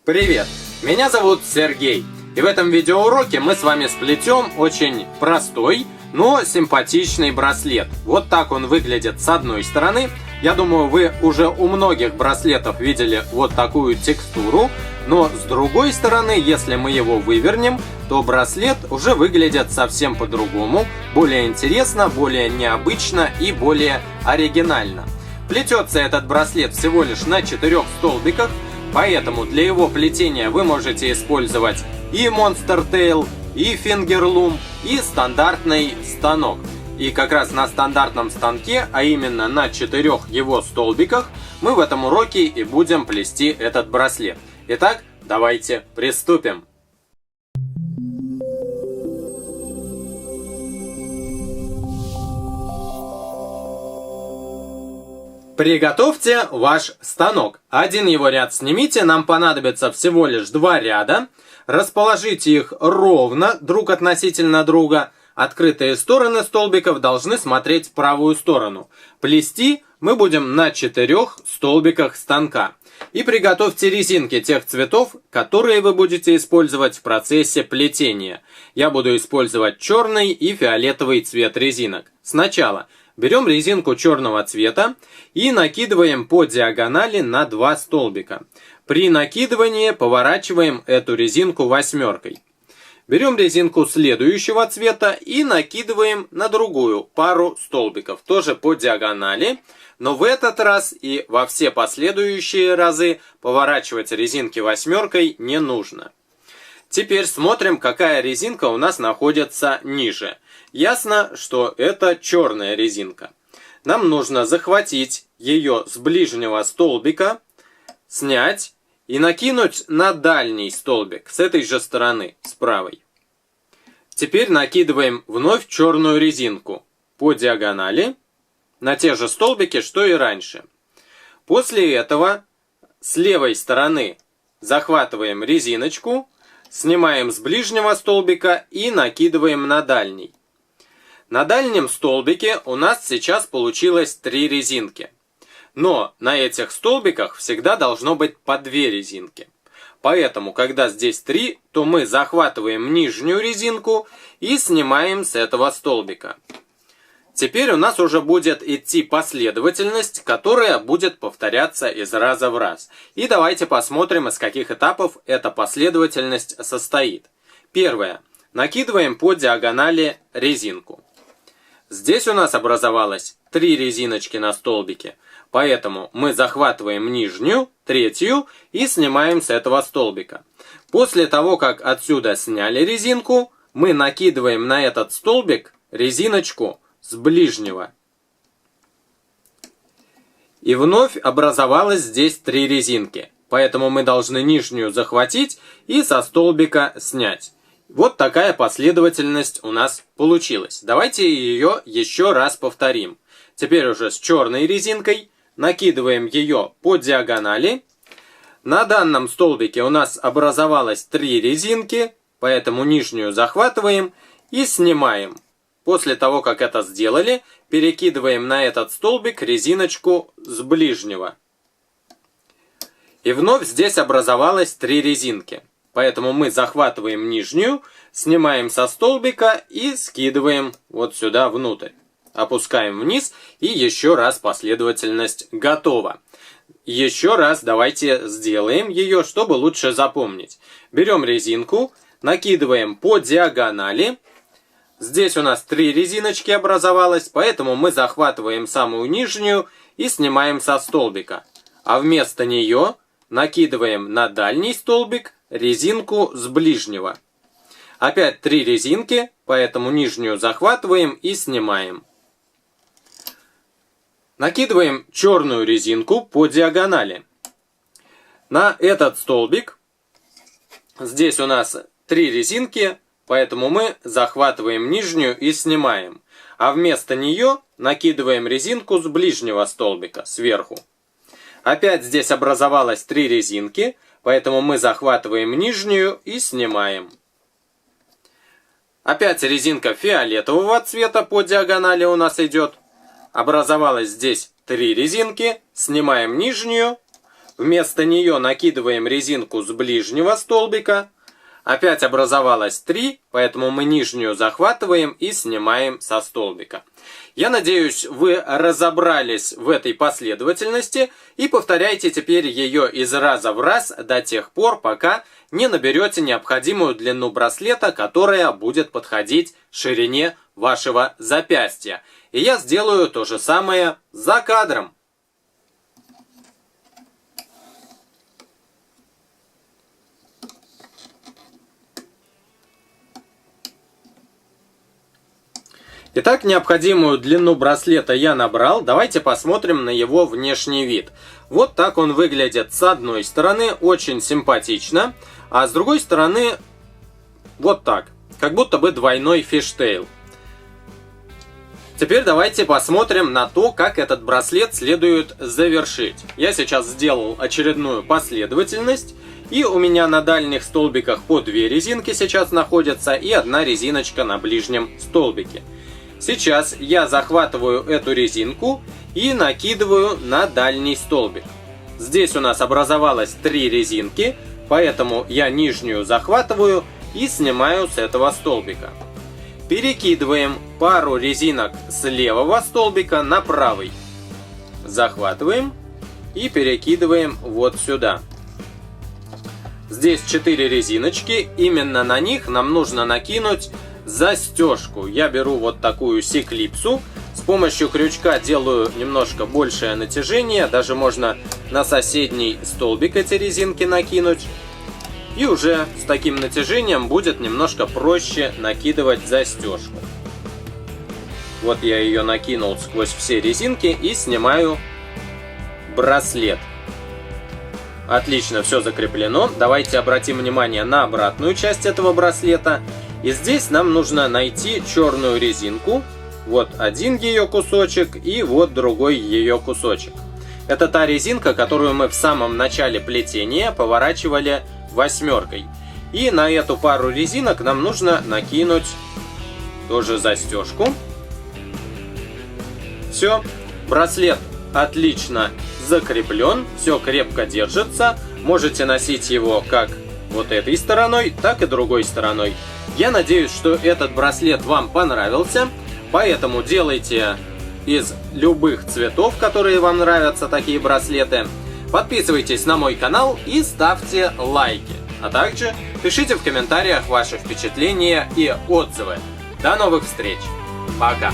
Привет! Меня зовут Сергей, и в этом видеоуроке мы с вами сплетем очень простой, но симпатичный браслет. Вот так он выглядит с одной стороны. Я думаю, вы уже у многих браслетов видели вот такую текстуру, но с другой стороны, если мы его вывернем, то браслет уже выглядит совсем по-другому, более интересно, более необычно и более оригинально. Плетется этот браслет всего лишь на 4 столбиках. Поэтому для его плетения вы можете использовать и Monster Tail, и Finger Loom, и стандартный станок. И как раз на стандартном станке, а именно на 4 его столбиках, мы в этом уроке и будем плести этот браслет. Итак, давайте приступим. Приготовьте ваш станок. Один его ряд снимите, нам понадобится всего лишь 2 ряда. Расположите их ровно, друг относительно друга. Открытые стороны столбиков должны смотреть в правую сторону. Плести мы будем на 4 столбиках станка. И приготовьте резинки тех цветов, которые вы будете использовать в процессе плетения. Я буду использовать черный и фиолетовый цвет резинок. Сначала берем резинку черного цвета и накидываем по диагонали на 2 столбика. При накидывании поворачиваем эту резинку 8. Берем резинку следующего цвета и накидываем на другую пару столбиков, тоже по диагонали. Но в этот раз и во все последующие разы поворачивать резинки 8 не нужно. Теперь смотрим, какая резинка у нас находится ниже. Ясно, что это черная резинка. Нам нужно захватить ее с ближнего столбика, снять и накинуть на дальний столбик с этой же стороны, с правой. Теперь накидываем вновь черную резинку по диагонали на те же столбики, что и раньше. После этого с левой стороны захватываем резиночку, снимаем с ближнего столбика и накидываем на дальний. На дальнем столбике у нас сейчас получилось 3 резинки. Но на этих столбиках всегда должно быть по 2 резинки. Поэтому, когда здесь 3, то мы захватываем нижнюю резинку и снимаем с этого столбика. Теперь у нас уже будет идти последовательность, которая будет повторяться из раза в раз. И давайте посмотрим, из каких этапов эта последовательность состоит. Первое. Накидываем по диагонали резинку. Здесь у нас образовалось 3 резиночки на столбике. Поэтому мы захватываем нижнюю, третью и снимаем с этого столбика. После того, как отсюда сняли резинку, мы накидываем на этот столбик резиночку с ближнего. И вновь образовалось здесь 3 резинки. Поэтому мы должны нижнюю захватить и со столбика снять. Вот такая последовательность у нас получилась. Давайте ее еще раз повторим. Теперь уже с черной резинкой накидываем ее по диагонали. На данном столбике у нас образовалось 3 резинки, поэтому нижнюю захватываем и снимаем. После того, как это сделали, перекидываем на этот столбик резиночку с ближнего. И вновь здесь образовалось 3 резинки. Поэтому мы захватываем нижнюю, снимаем со столбика и скидываем вот сюда внутрь. Опускаем вниз и еще раз последовательность готова. Еще раз давайте сделаем ее, чтобы лучше запомнить. Берем резинку, накидываем по диагонали. Здесь у нас 3 резиночки образовалось, поэтому мы захватываем самую нижнюю и снимаем со столбика. А вместо нее накидываем на дальний столбик резинку с ближнего. Опять 3 резинки, поэтому нижнюю захватываем и снимаем. Накидываем черную резинку по диагонали. На этот столбик, здесь у нас 3 резинки, поэтому мы захватываем нижнюю и снимаем. А вместо нее накидываем резинку с ближнего столбика, сверху. Опять здесь образовалось 3 резинки, поэтому мы захватываем нижнюю и снимаем. Опять резинка фиолетового цвета по диагонали у нас идет. Образовалось здесь 3 резинки, снимаем нижнюю. Вместо нее накидываем резинку с ближнего столбика. Опять образовалось 3, поэтому мы нижнюю захватываем и снимаем со столбика. Я надеюсь, вы разобрались в этой последовательности и повторяйте теперь ее из раза в раз до тех пор, пока не наберете необходимую длину браслета, которая будет подходить ширине вашего запястья. И я сделаю то же самое за кадром. Итак, необходимую длину браслета я набрал. Давайте посмотрим на его внешний вид. Вот так он выглядит с одной стороны, очень симпатично, а с другой стороны вот так, как будто бы двойной фиштейл. Теперь давайте посмотрим на то, как этот браслет следует завершить. Я сейчас сделал очередную последовательность, и у меня на дальних столбиках по 2 резинки сейчас находятся и 1 резиночка на ближнем столбике. Сейчас я захватываю эту резинку и накидываю на дальний столбик. Здесь у нас образовалось 3 резинки, поэтому я нижнюю захватываю и снимаю с этого столбика. Перекидываем пару резинок с левого столбика на правый. Захватываем и перекидываем вот сюда. Здесь 4 резиночки, именно на них нам нужно накинуть застежку. Я беру вот такую секлипсу, с помощью крючка делаю немножко большее натяжение, даже можно на соседний столбик эти резинки накинуть. И уже с таким натяжением будет немножко проще накидывать застежку. Вот я ее накинул сквозь все резинки и снимаю браслет. Отлично, все закреплено. Давайте обратим внимание на обратную часть этого браслета. И здесь нам нужно найти черную резинку. Вот один ее кусочек и вот другой ее кусочек. Это та резинка, которую мы в самом начале плетения поворачивали 8-кой. И на эту пару резинок нам нужно накинуть тоже застежку. Все, браслет отлично закреплен, все крепко держится. Можете носить его как вот этой стороной, так и другой стороной. Я надеюсь, что этот браслет вам понравился, поэтому делайте из любых цветов, которые вам нравятся, такие браслеты. Подписывайтесь на мой канал и ставьте лайки. А также пишите в комментариях ваши впечатления и отзывы. До новых встреч. Пока.